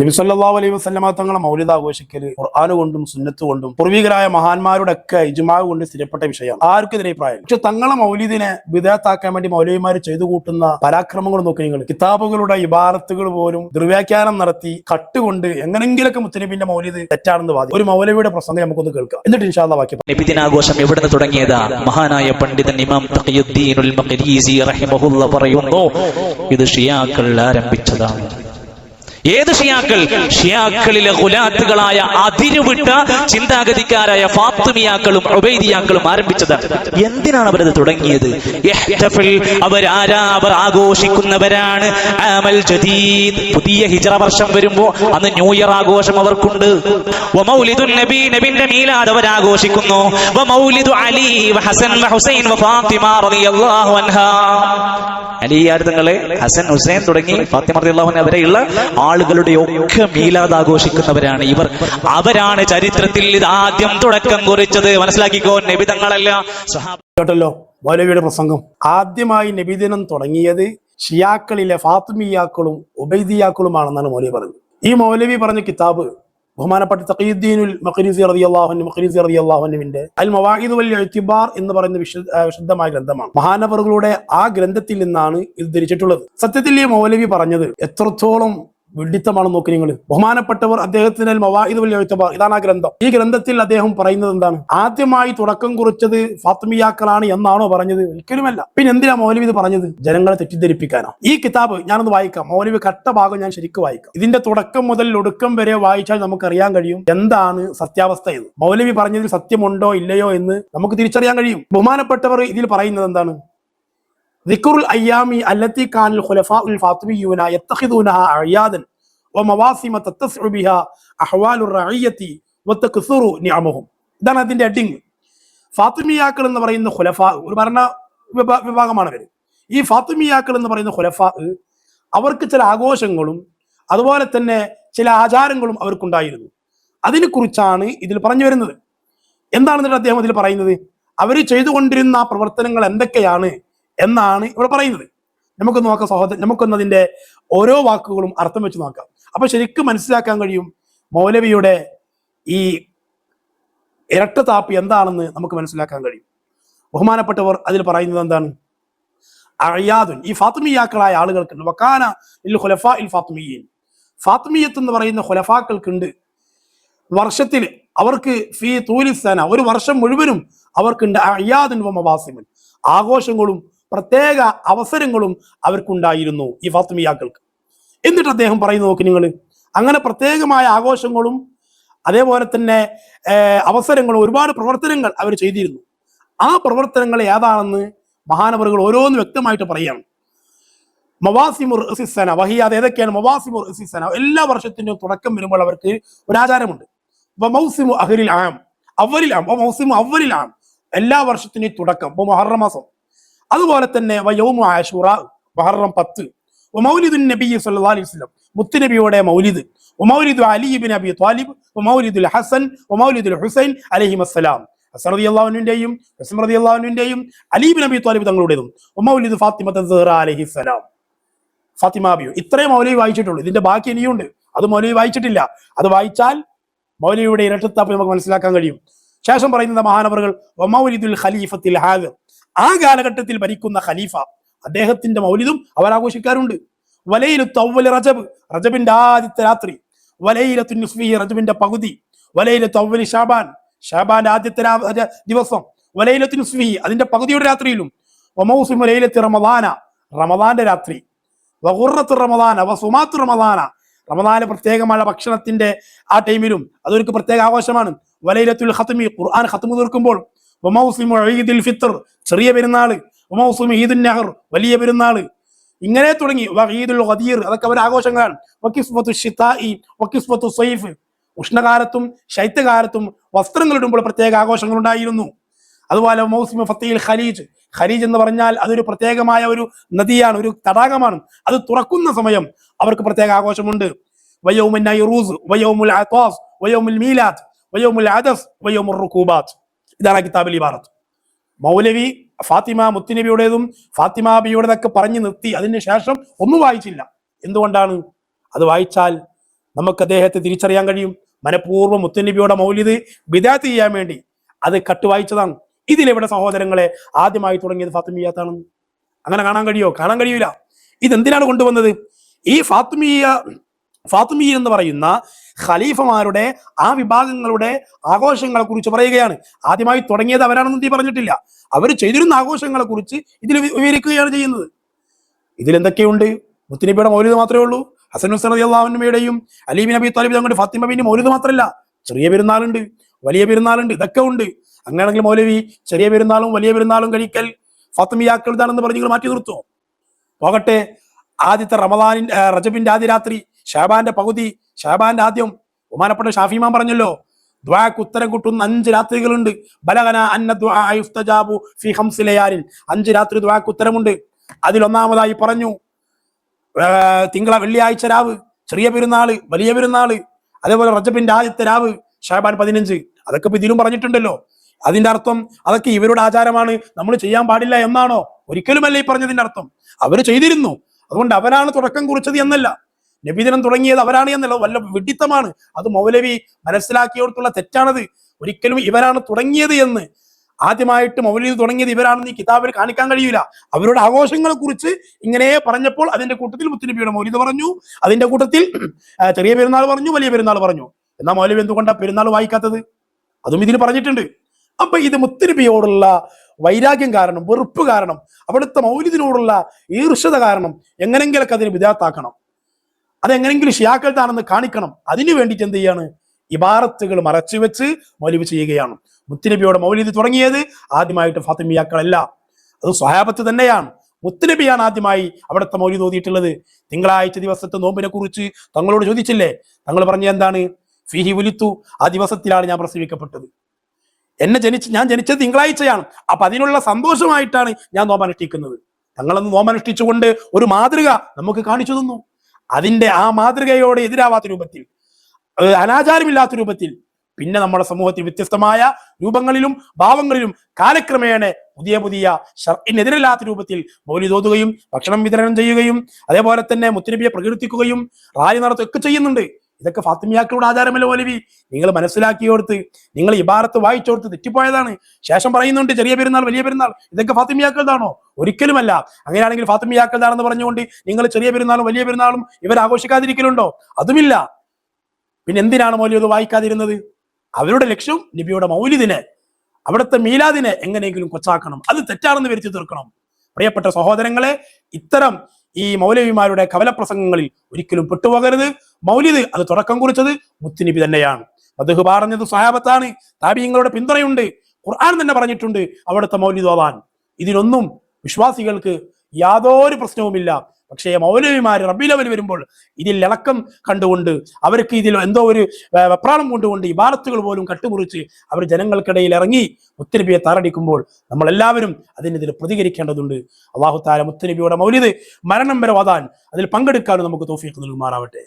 നബി സല്ലല്ലാഹു അലൈഹി വസല്ലമ തങ്ങളെ മൗലിദ് ആഘോഷിക്കൽ ഖുർആൻ കൊണ്ടും സുന്നത്ത് കൊണ്ടും പൂർവികരായ മഹാന്മാരുടെ ഒക്കെ ഇജ്മാ കൊണ്ട് സ്ഥിരപ്പെട്ട വിഷയമാണ്. ആർക്കും ഇതിനെ അഭിപ്രായം. പക്ഷെ തങ്ങളെ മൗലിദിനെ ബിദഅത്താക്കാൻ വേണ്ടി മൗലവിമാർ ചെയ്തു കൂട്ടുന്ന പരാക്രമങ്ങൾ നോക്കി നിങ്ങൾ. കിതാബുകളുടെ ഇബാറത്തുകൾ പോലും ദുർവ്യാഖ്യാനം നടത്തി കട്ടുകൊണ്ട് എങ്ങനെങ്കിലൊക്കെ മുത്തനബിന്റെ മൗലിദ് തെറ്റാണെന്ന് വാദിക്കും. ഒരു മൗലവിയുടെ പ്രസംഗം നമുക്കൊന്ന് കേൾക്കാം, എന്നിട്ട് ഇൻഷാ അല്ലാഹ് ബാക്കി. നബിദിനാഘോഷം എവിടെ നിന്ന് തുടങ്ങിയതാ? മഹാനായ പണ്ഡിതൻ ഇമാം തഖിയുദ്ദീനുൽ മഖ്രിസി റഹിമഹുല്ലാഹ് പറയുന്നു, ഇത് ഷിയാക്കൾ ആരംഭിച്ചതാണ്. ഏത് ഷിയാക്കൾ? ഷിയാക്കളിലെ ഗുലാത്തുകളായ അതിരുവിട്ട ചിന്താഗതിക്കാരായ ഫാത്തിമിയാക്കളും ഉബൈദിയാക്കളും ആരംഭിച്ചതാണ്. എന്തിനാണ് അവരത് തുടങ്ങിയത്? അവർ ആഘോഷിക്കുന്നവരാണ് ആമൽ ജദീദ്. പുതിയ ഹിജ്റ വർഷം വരുമ്പോ അന്ന് ന്യൂ ഇയർ ആഘോഷം അവർക്കുണ്ട്. വമൗലിദുൻ നബി, നബിന്റെ മീലാദ് അവർ ആഘോഷിക്കുന്നു. വമൗലിദു അലി വഹസൻ വഹുസൈൻ വഫാത്തിമ റളിയല്ലാഹു അൻഹാ. അലിയാർ തങ്ങളെ, ഹസൻ, ഹുസൈൻ തുടങ്ങി ഫാത്തിമ റളിയല്ലാഹു അൻഹ വരെയുള്ള ആളുകളുടെ ഒക്കെ മീലാദ് ആഘോഷിക്കുന്നവരാണ് ഇവർ. അവരാണ് ചരിത്രത്തിൽ ഇത് ആദ്യം തുടക്കം കുറിച്ചത്. മനസ്സിലാക്കിക്കോ, നബി തങ്ങളല്ല. കേട്ടല്ലോ മൗലവിയുടെ പ്രസംഗം. ആദ്യമായി നബിദിനം തുടങ്ങിയത് ഷിയാക്കളിലെ ഫാത്തിമിയാക്കളും ഉബൈദിയാക്കളുമാണെന്നാണ് മൗലവി പറഞ്ഞത്. ഈ മൗലവി പറഞ്ഞ കിതാബ് ബഹുമാനപ്പെട്ട തഖിയുദ്ദീനുൽ മഖ്രിസി റളിയല്ലാഹു അൻഹുവിന്റെ അൽ മവാഇദ് വൽ ഇഅ്തിബാർ എന്ന് പറയുന്ന വിശുദ്ധമായ ഗ്രന്ഥമാണ്. മഹാനവറുകളുടെ ആ ഗ്രന്ഥത്തിൽ നിന്നാണ് ഇത് ധരിച്ചിട്ടുള്ളത്. സത്യത്തിൽ ഈ മൗലവി പറഞ്ഞത് എത്രത്തോളം വിഡിത്തമാണ് നോക്കി നിങ്ങൾ. ബഹുമാനപ്പെട്ടവർ അദ്ദേഹത്തിന് അൽ മവാഇദ് വൽ ഇഅ്തിബാർ, ഇതാണ് ആ ഗ്രന്ഥം. ഈ ഗ്രന്ഥത്തിൽ അദ്ദേഹം പറയുന്നത് എന്താണ്? ആദ്യമായി തുടക്കം കുറിച്ചത് ഫാത്തിമിയാക്കളാണ് എന്നാണോ പറഞ്ഞത്? ഒരിക്കലുമല്ല. പിന്നെ എന്തിനാ മൗലവി ഇത് പറഞ്ഞത്? ജനങ്ങളെ തെറ്റിദ്ധരിപ്പിക്കാനോ? ഈ കിതാബ് ഞാനൊന്ന് വായിക്കാം. മൗലവി കട്ട ഭാഗം ഞാൻ ശരിക്കും വായിക്കാം. ഇതിന്റെ തുടക്കം മുതൽ ഒടുക്കം വരെ വായിച്ചാൽ നമുക്കറിയാൻ കഴിയും എന്താണ് സത്യാവസ്ഥ എന്ന്. മൗലവി പറഞ്ഞതിൽ സത്യമുണ്ടോ ഇല്ലയോ എന്ന് നമുക്ക് തിരിച്ചറിയാൻ കഴിയും. ബഹുമാനപ്പെട്ടവർ ഇതിൽ പറയുന്നത് എന്താണ്? ദിക്റുൽ അയ്യാമി അല്ലത്തി കാനൽ ഖുലഫാഉൽ ഫാത്തിമിയൂന യത്തഖിദൂനഹാ അഅയാദൻ വമവാസിമ തത്തസ്ഉ ബിഹാ അഹ്വാലുർ റഇയ്യതി വതക്സുറു നിഅമഹും. ഇതാണ് അതിന്റെ ഹെഡിങ്. ഫാത്തിമിയാക്കൾ എന്ന് പറയുന്ന ഖുലഫാ ഒരു ഭരണ വിഭാഗമാണ് അവർ. ഈ ഫാത്തിമിയാക്കൾ എന്ന് പറയുന്ന ഖുലഫാ അവർക്ക് ചില ആഘോഷങ്ങളും അതുപോലെ തന്നെ ചില ആചാരങ്ങളും അവർക്കുണ്ടായിരുന്നു. അതിനെക്കുറിച്ചാണ് ഇതിൽ പറഞ്ഞു വരുന്നത്. എന്താണെന്നിട്ട് അദ്ദേഹം ഇതിൽ പറയുന്നത്? അവർ ചെയ്തുകൊണ്ടിരുന്ന പ്രവർത്തനങ്ങൾ എന്തൊക്കെയാണ് എന്നാണ് ഇവിടെ പറയുന്നത്. നമുക്കൊന്ന് നോക്കാം സഹോദരൻ, നമുക്കൊന്ന് അതിന്റെ ഓരോ വാക്കുകളും അർത്ഥം വെച്ച് നോക്കാം. അപ്പൊ ശരിക്കും മനസ്സിലാക്കാൻ കഴിയും മൗലവിയുടെ ഈ ഇരട്ടത്താപ്പ് എന്താണെന്ന് നമുക്ക് മനസ്സിലാക്കാൻ കഴിയും. ബഹുമാനപ്പെട്ടവർ അതിൽ പറയുന്നത് എന്താണ്? അഅയാദുൻ, ഈ ഫാത്തിമിയാക്കളായ ആളുകൾക്കുണ്ട്. വകാന ലിൽ ഖുലഫാഇൽ ഫാത്തിമിയീൻ, ഫാത്തിമിയത്ത് എന്ന് പറയുന്ന ഖുലഫാക്കൾക്കുണ്ട് വർഷത്തിൽ അവർക്ക് ഫീ തൂലിസന, ഒരു വർഷം മുഴുവനും അവർക്കുണ്ട് അഅയാദുൻ വ മവാസിമുൻ, ആഘോഷങ്ങളും പ്രത്യേക അവസരങ്ങളും അവർക്കുണ്ടായിരുന്നു ഈ ഫാത്തിമിയാക്കൾക്ക്. എന്നിട്ട് അദ്ദേഹം പറയുന്നു നോക്കി നിങ്ങൾ, അങ്ങനെ പ്രത്യേകമായ ആഘോഷങ്ങളും അതേപോലെ തന്നെ അവസരങ്ങളും ഒരുപാട് പ്രവർത്തനങ്ങൾ അവർ ചെയ്തിരുന്നു. ആ പ്രവർത്തനങ്ങൾ ഏതാണെന്ന് മഹാനവറുകൾ ഓരോന്ന് വ്യക്തമായിട്ട് പറയാണ്. മവാസിമുർ റസിസന വഹിയ, അത് ഏതൊക്കെയാണ്? മവാസിമുർ റസിസന, എല്ലാ വർഷത്തിൻ്റെയും തുടക്കം വരുമ്പോൾ അവർക്ക് ഒരു ആചാരമുണ്ട്. മൗസിമു അഹ്ലിൽ ആം, അവലിൽ ആം, മൗസിമു അവലിൽ ആം, എല്ലാ വർഷത്തിൻ്റെയും തുടക്കം. ഇപ്പോൾ മുഹറം മാസം. അതുപോലെ തന്നെ വയൗമു ആശൂറ, മുഹറം 10. വമൗലിദുൻ നബി സല്ലല്ലാഹു അലൈഹി വസല്ലം, മുത്തുനബിയുടെ മൗലിദ്. വമൗലിദു അലി ഇബ്നു അബി ത്വാലിബ്, വമൗലിദുൽ ഹസൻ, വമൗലിദുൽ ഹുസൈൻ അലൈഹിമസ്സലാം, ഹസൻ റളിയല്ലാഹു അൻഹുവിന്റെയും ഹുസൈൻ റളിയല്ലാഹു അൻഹുവിന്റെയും അലി ഇബ്നു അബി ത്വാലിബ് തങ്ങളുടേതും. വമൗലിദു ഫാത്തിമത സഹ്റ അലൈഹിസ്സലാം, ഫാത്തിമ ബിയോ. ഇത്രയും മൗലവി വായിച്ചിട്ടുള്ളൂ. ഇതിന്റെ ബാക്കി ഇനിയുണ്ട്, അത് മൗലവി വായിച്ചിട്ടില്ല. അത് വായിച്ചാൽ മൗലവിയുടെ ഇരട്ടത്താപ്പ് നമുക്ക് മനസ്സിലാക്കാൻ കഴിയും. ശേഷം പറയുന്ന മഹാനവറുകൾ വമൗലിദുൽ ഖലീഫത്തിൽ ഹാദിർ, ആ കാലഘട്ടത്തിൽ ഭരിക്കുന്ന ഖലീഫ, അദ്ദേഹത്തിന്റെ മൗലിദും അവർ ആഘോഷിക്കാറുണ്ട്. വലൈലത്തു അവ്വൽ റജബ്, റജബിന്റെ ആദ്യത്തെ രാത്രി. വലൈലത്തു നിസ്ഫി, റജബിന്റെ പകുതി. വലൈലത്തു അവ്വൽ ഷാബാൻ, ഷാബാന്റെ ആദ്യത്തെ ദിവസം. വലൈലത്തു നിസ്ഫി, അതിന്റെ പകുതിയുടെ രാത്രിയിലും. വമൗസിമു ലൈലത്തി റമദാന, റമദാന്റെ രാത്രി. വഖുറത്തു റമദാന വസുമാത്തു റമദാന, റമദാന് പ്രത്യേകമായ ഭക്ഷണത്തിന്റെ ആ ടൈമിലും അതൊരു പ്രത്യേക ആഘോഷമാണ്. വലൈലത്തുൽ ഖത്മി, ഖുർആൻ ഖത്മ് തീർക്കുമ്പോൾ. വമൗസിമു ഈദുൽ ഫിത്ർ, ചെറിയ പെരുന്നാള്. വമൗസിമു ഈദുൻ നഹർ, വലിയ പെരുന്നാള്. ഇങ്ങനെ തുടങ്ങി. വഈദുൽ ഖദീർ, അതൊക്കെ അവർ ആഘോഷങ്ങളാണ്. വഖിസ്വത്തു ശിതാഇ വഖിസ്വത്തു സൈഫ്, ഉഷ്ണകാലത്തും ശൈത്യകാലത്തും വസ്ത്രങ്ങൾ ഇടുമ്പോൾ പ്രത്യേക ആഘോഷങ്ങൾ ഉണ്ടായിരുന്നു. അതുപോലെ മൗസിമു ഫത്തിയിൽ ഖലീജ്, ഖലീജ് എന്ന് പറഞ്ഞാൽ അതൊരു പ്രത്യേകമായ ഒരു നദിയാണ്, ഒരു തടാകമാണ്. അത് തുറക്കുന്ന സമയം അവർക്ക് പ്രത്യേക ആഘോഷമുണ്ട്. വയൗമുൻ നൈറൂസ്, വയൗമുൽ അത്വാസ്, വയൗമുൽ മീലാദ്, വയൗമുൽ അദസ്, വയൗമുർ റുകൂബാത്ത്. ഇതാണ് കിതാബിൽ ഇബാറത്ത്. മൗലവി ഫാത്തിമ മുത്തുനബിയുടേതും ഫാത്തിമ ബിയുടേതൊക്കെ പറഞ്ഞു നിർത്തി. അതിന് ശേഷം ഒന്നും വായിച്ചില്ല. എന്തുകൊണ്ടാണ്? അത് വായിച്ചാൽ നമുക്ക് അദ്ദേഹത്തെ തിരിച്ചറിയാൻ കഴിയും. മനഃപൂർവ്വം മുത്തുനബിയുടെ മൗലിദ് ബിദഅത്ത് ചെയ്യാൻ വേണ്ടി അത് കട്ടുവായിച്ചതാണ്. ഇതിലെവിടെ സഹോദരങ്ങളെ ആദ്യമായി തുടങ്ങിയത് ഫാത്തിമിയ്യത്താണ്? അങ്ങനെ കാണാൻ കഴിയോ? കാണാൻ കഴിയൂല. ഇതെന്തിനാണ് കൊണ്ടുവന്നത്? ഈ ഫാത്തിമിയ എന്ന് പറയുന്ന ഖലീഫമാരുടെ ആ വിഭാഗങ്ങളുടെ ആഘോഷങ്ങളെ കുറിച്ച് പറയുകയാണ്. ആദ്യമായി തുടങ്ങിയത് അവരാണെന്ന് പറഞ്ഞിട്ടില്ല. അവർ ചെയ്തിരുന്ന ആഘോഷങ്ങളെ കുറിച്ച് ഇതിൽ വിവരിക്കുകയാണ് ചെയ്യുന്നത്. ഇതിലെന്തൊക്കെയുണ്ട്? മുത്തുനബിയുടെ മൗലിദ് മാത്രമേ ഉള്ളൂ? ഹസൻ ഹുസൈൻ റളിയല്ലാഹു അൻഹുവിന്റെയും അലി ബിൻ അബി ത്വാലിബ് തങ്ങളുടെ ഫാത്തിമ ബിന്റെ മൗലിദ് മാത്രമല്ല, ചെറിയ പെരുന്നാളുണ്ട്, വലിയ പെരുന്നാളുണ്ട്, ഇതൊക്കെ ഉണ്ട്. അങ്ങനെയാണെങ്കിൽ മൗലവി ചെറിയ പെരുന്നാളും വലിയ പെരുന്നാളും കഴിക്കൽ ഫാത്തിമിയാക്കളുതാണെന്ന് പറഞ്ഞ് നിങ്ങൾ മാറ്റി നിർത്തുമോ? പോകട്ടെ, ആദ്യത്തെ റജബിന്റെ ആദ്യ രാത്രി, ഷാബാന്റെ പകുതി, ഷാബാന്റെ ആദ്യം, ബഹുമാനപ്പെട്ട ഷാഫി ഇമാം പറഞ്ഞല്ലോ, ദുആക്ക് ഉത്തരം കിട്ടുന്ന 5 രാത്രികളുണ്ട്. ബലഗന അന്ന ദുആ യുസ്തജാബു ഫീ 5 ലയാലിൻ, 5 രാത്രി ദുആക്ക് ഉത്തരമുണ്ട്. അതിലൊന്നാമതായി പറഞ്ഞു വെള്ളിയാഴ്ച രാവ്, ചെറിയ പെരുന്നാള്, വലിയ പെരുന്നാള്, അതേപോലെ റജബിന്റെ ആദ്യത്തെ രാവ്, ഷാബാൻ 15. അതൊക്കെ ഇപ്പൊ ഇതിലും പറഞ്ഞിട്ടുണ്ടല്ലോ. അതിന്റെ അർത്ഥം അതൊക്കെ ഇവരുടെ ആചാരമാണ്, നമ്മൾ ചെയ്യാൻ പാടില്ല എന്നാണോ? ഒരിക്കലുമല്ല ഈ പറഞ്ഞതിന്റെ അർത്ഥം. അവര് ചെയ്തിരുന്നു, അതുകൊണ്ട് അവരാണ് തുടക്കം കുറിച്ചത് എന്നല്ല. നബിദിനം തുടങ്ങിയത് അവരാണ് എന്നല്ല, വല്ല വിഡിത്തമാണ്. അത് മൗലവി മനസ്സിലാക്കിയോടത്തുള്ള തെറ്റാണത്. ഒരിക്കലും ഇവരാണ് തുടങ്ങിയത് എന്ന്, ആദ്യമായിട്ട് മൗലിദ് തുടങ്ങിയത് ഇവരാണെന്ന് ഈ കിതാബിൽ കാണിക്കാൻ കഴിയില്ല. അവരുടെ ആഘോഷങ്ങളെ കുറിച്ച് ഇങ്ങനെ പറഞ്ഞപ്പോൾ അതിന്റെ കൂട്ടത്തിൽ മുത്തുനബിയുടെ മൗലിദ് പറഞ്ഞു, അതിന്റെ കൂട്ടത്തിൽ ചെറിയ പെരുന്നാൾ പറഞ്ഞു, വലിയ പെരുന്നാൾ പറഞ്ഞു. എന്നാ മൗലവി എന്തുകൊണ്ടാണ് പെരുന്നാൾ വായിക്കാത്തത്? അതും ഇതിൽ പറഞ്ഞിട്ടുണ്ട്. അപ്പൊ ഇത് മുത്തുനബിയോടുള്ള വൈരാഗ്യം കാരണം, വെറുപ്പ് കാരണം, അവിടുത്തെ മൗലിദിനോടുള്ള ഈർഷ്യത കാരണം എങ്ങനെങ്കിലൊക്കെ അതിന് ബിദഅത്താക്കണം, അതെങ്ങനെങ്കിലും ഷിയാക്കൾത്താണെന്ന് കാണിക്കണം. അതിനു വേണ്ടിയിട്ട് എന്ത് ചെയ്യാണ്? ഇബാറത്തുകൾ മറച്ചു വെച്ച് മൗലിദ് ചെയ്യുകയാണ്. മുത്തുനബിയോടെ മൗലിദ് തുടങ്ങിയത് ആദ്യമായിട്ട് ഫാത്തിമിയാക്കളല്ല, അത് സ്വഹാബത്ത് തന്നെയാണ്. മുത്തുനബിയാണ് ആദ്യമായി അവിടുത്തെ മൗലിദ് ഓതിയിട്ടുള്ളത്. തിങ്കളാഴ്ച ദിവസത്തെ നോമ്പിനെ കുറിച്ച് തങ്ങളോട് ചോദിച്ചില്ലേ? തങ്ങൾ പറഞ്ഞ എന്താണ്? ഫീഹി ഉലിത്തു, ആ ദിവസത്തിലാണ് ഞാൻ പ്രസവിക്കപ്പെട്ടത്. ഞാൻ ജനിച്ചത് തിങ്കളാഴ്ചയാണ്. അപ്പൊ അതിനുള്ള സന്തോഷമായിട്ടാണ് ഞാൻ നോമ്പനുഷ്ഠിക്കുന്നത്. തങ്ങളന്ന് നോമ്പനുഷ്ഠിച്ചുകൊണ്ട് ഒരു മാതൃക നമുക്ക് കാണിച്ചു തന്നു. അതിന്റെ ആ മാതൃകയോട് എതിരാവാത്ത രൂപത്തിൽ, അനാചാരമില്ലാത്ത രൂപത്തിൽ, പിന്നെ നമ്മുടെ സമൂഹത്തിൽ വ്യത്യസ്തമായ രൂപങ്ങളിലും ഭാവങ്ങളിലും കാലക്രമേണ പുതിയ ഷർഇനെതിരല്ലാത്ത രൂപത്തിൽ മൗലിദ് ഓതുകയും ഭക്ഷണം വിതരണം ചെയ്യുകയും അതേപോലെ തന്നെ മുത്തുനബിയെ പ്രകീർത്തിക്കുകയും റാലി നടത്തുകയൊക്കെ ചെയ്യുന്നുണ്ട്. ഇതൊക്കെ ഫാത്തിമിയാക്കളുടെ ആചാരമല്ല മൗലവി. നിങ്ങൾ മനസ്സിലാക്കിയോടുത്ത്, നിങ്ങൾ ഇബാറത്ത് വായിച്ചോടുത്ത് തെറ്റിപ്പോയതാണ്. ശേഷം പറയുന്നുണ്ട് ചെറിയ പെരുന്നാൾ, വലിയ പെരുന്നാൾ, ഇതൊക്കെ ഫാത്തിമിയാക്കളതാണോ? ഒരിക്കലുമല്ല. അങ്ങനെയാണെങ്കിൽ ഫാത്തിമിയാക്കളതാണെന്ന് പറഞ്ഞുകൊണ്ട് നിങ്ങൾ ചെറിയ പെരുന്നാളും വലിയ പെരുന്നാളും ഇവർ ആഘോഷിക്കാതിരിക്കലുണ്ടോ? അതുമില്ല. പിന്നെ എന്തിനാണ് മൗലിദ് വായിക്കാതിരുന്നത്? അവരുടെ ലക്ഷ്യം നബിയുടെ മൗലിദിനെ, അവിടുത്തെ മീലാദിനെ എങ്ങനെയെങ്കിലും കൊച്ചാക്കണം, അത് തെറ്റാണെന്ന് വരുത്തി തീർക്കണം. പ്രിയപ്പെട്ട സഹോദരങ്ങളെ, ഇത്തരം ഈ മൗലവിമാരുടെ കവലപ്രസംഗങ്ങളിൽ ഒരിക്കലും പെട്ടുപോകരുത്. മൗലിദ് അത് തുടക്കം കുറിച്ചത് മുത്തുനബി തന്നെയാണ്. മദ്ഹ് പറഞ്ഞത് സ്വഹാബത്താണ്, താബിഈങ്ങളുടെ പിന്തുണയുണ്ട്. ഖുർആൻ തന്നെ പറഞ്ഞിട്ടുണ്ട് അവിടുത്തെ മൗലിദ് ഓതാൻ. ഇതിനൊന്നും വിശ്വാസികൾക്ക് യാതൊരു പ്രശ്നവുമില്ല. പക്ഷേ മൗലവിമാര് റബീഉൽ അവ്വൽ വരുമ്പോൾ ഇതിൽ ഇളക്കം കണ്ടുകൊണ്ട്, അവർക്ക് ഇതിൽ എന്തോ ഒരു വെപ്രാളം കൊണ്ടുകൊണ്ട് ഇബാറത്തുകൾ പോലും കട്ടുമുറിച്ച് അവർ ജനങ്ങൾക്കിടയിൽ ഇറങ്ങി മുത്തുനബിയെ താറടിക്കുമ്പോൾ നമ്മളെല്ലാവരും അതിനെതിരെ പ്രതികരിക്കേണ്ടതുണ്ട്. അല്ലാഹു തആല മുത്തുനബിയുടെ മൗലിദ് മരണം വരെ ഓതാൻ, അതിൽ പങ്കെടുക്കാനും നമുക്ക് തൗഫീഖ് നൽകുമാറാവട്ടെ.